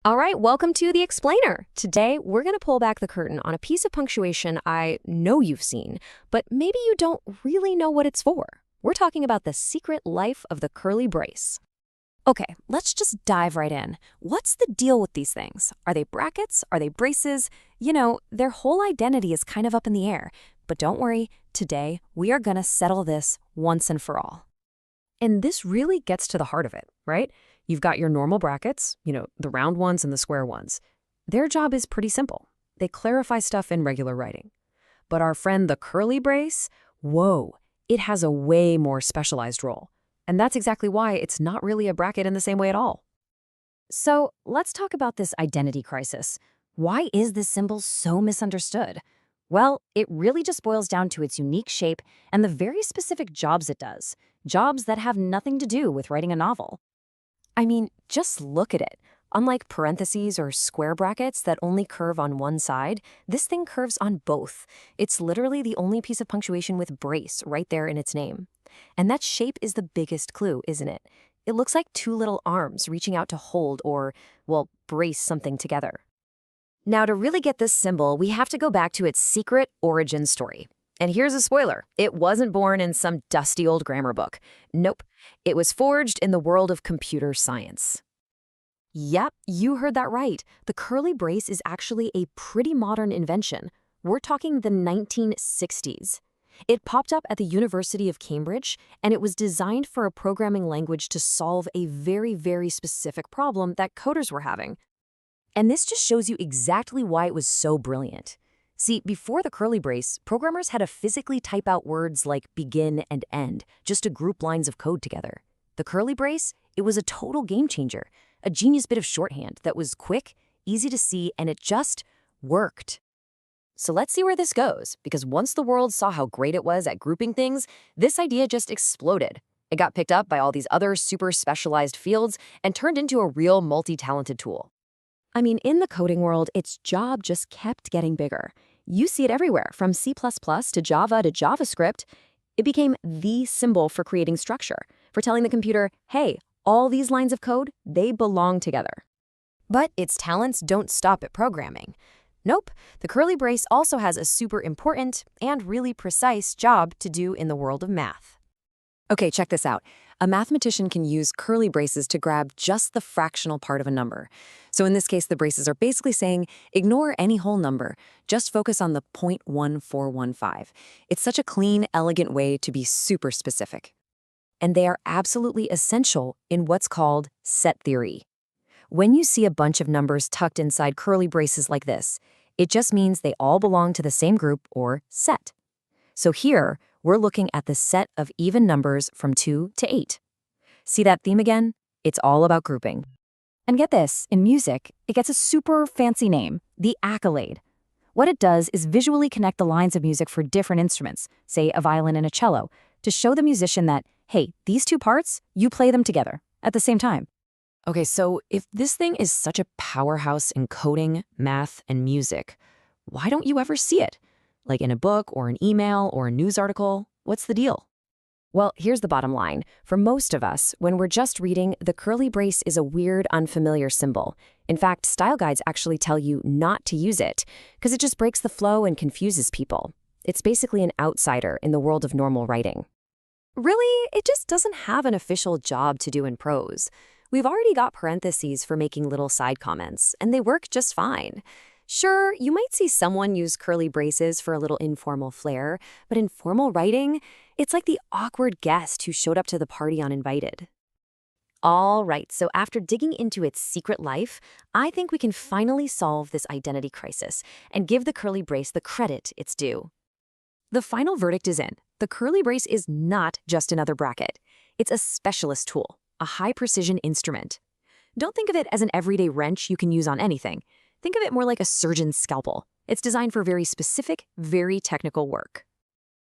All right, welcome to The Explainer. Today, we're going to pull back the curtain on a piece of punctuation I know you've seen, but maybe you don't really know what it's for. We're talking about the secret life of the curly brace. Okay, let's just dive right in. What's the deal with these things? Are they brackets? Are they braces? Their whole identity is kind of up in the air. But don't worry, today, we are going to settle this once and for all. And this really gets to the heart of it, right? You've got your normal brackets, the round ones and the square ones. Their job is pretty simple. They clarify stuff in regular writing. But our friend the curly brace, whoa, it has a way more specialized role. And that's exactly why it's not really a bracket in the same way at all. So let's talk about this identity crisis. Why is this symbol so misunderstood? Well, it really just boils down to its unique shape and the very specific jobs it does. Jobs that have nothing to do with writing a novel. I mean, just look at it. Unlike parentheses or square brackets that only curve on one side, this thing curves on both. It's literally the only piece of punctuation with brace right there in its name. And that shape is the biggest clue, isn't it? It looks like two little arms reaching out to hold or, well, brace something together. Now, to really get this symbol, we have to go back to its secret origin story. And here's a spoiler. It wasn't born in some dusty old grammar book. Nope. It was forged in the world of computer science. Yep, you heard that right. The curly brace is actually a pretty modern invention. We're talking the 1960s. It popped up at the University of Cambridge, and it was designed for a programming language to solve a very, very specific problem that coders were having. And this just shows you exactly why it was so brilliant. See, before the curly brace, programmers had to physically type out words like begin and end just to group lines of code together. The curly brace, it was a total game changer, a genius bit of shorthand that was quick, easy to see, and it just worked. So let's see where this goes, because once the world saw how great it was at grouping things, this idea just exploded. It got picked up by all these other super specialized fields and turned into a real multi-talented tool. I mean, in the coding world, its job just kept getting bigger. You see it everywhere, from C++ to Java to JavaScript. It became the symbol for creating structure, for telling the computer, hey, all these lines of code, they belong together. But its talents don't stop at programming. Nope, the curly brace also has a super important and really precise job to do in the world of math. Okay, check this out. A mathematician can use curly braces to grab just the fractional part of a number. So in this case, the braces are basically saying, ignore any whole number, just focus on the 0.1415. It's such a clean, elegant way to be super specific. And they are absolutely essential in what's called set theory. When you see a bunch of numbers tucked inside curly braces like this, it just means they all belong to the same group or set. So here, we're looking at the set of even numbers from 2 to 8. See that theme again? It's all about grouping. And get this, in music, it gets a super fancy name, the accolade. What it does is visually connect the lines of music for different instruments, say a violin and a cello, to show the musician that, hey, these two parts, you play them together at the same time. Okay, so if this thing is such a powerhouse in coding, math, and music, why don't you ever see it? Like in a book or an email or a news article? What's the deal? Well, here's the bottom line. For most of us, when we're just reading, the curly brace is a weird, unfamiliar symbol. In fact, style guides actually tell you not to use it because it just breaks the flow and confuses people. It's basically an outsider in the world of normal writing. Really, it just doesn't have an official job to do in prose. We've already got parentheses for making little side comments, and they work just fine. Sure, you might see someone use curly braces for a little informal flair, but in formal writing, it's like the awkward guest who showed up to the party uninvited. All right, so after digging into its secret life, I think we can finally solve this identity crisis and give the curly brace the credit it's due. The final verdict is in. The curly brace is not just another bracket. It's a specialist tool, a high-precision instrument. Don't think of it as an everyday wrench you can use on anything. Think of it more like a surgeon's scalpel. It's designed for very specific, very technical work.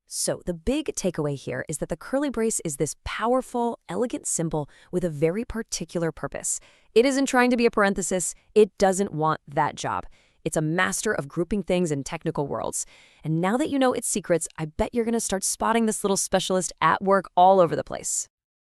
So the big takeaway here is that the curly brace is this powerful, elegant symbol with a very particular purpose. It isn't trying to be a parenthesis. It doesn't want that job. It's a master of grouping things in technical worlds. And now that you know its secrets, I bet you're going to start spotting this little specialist at work all over the place.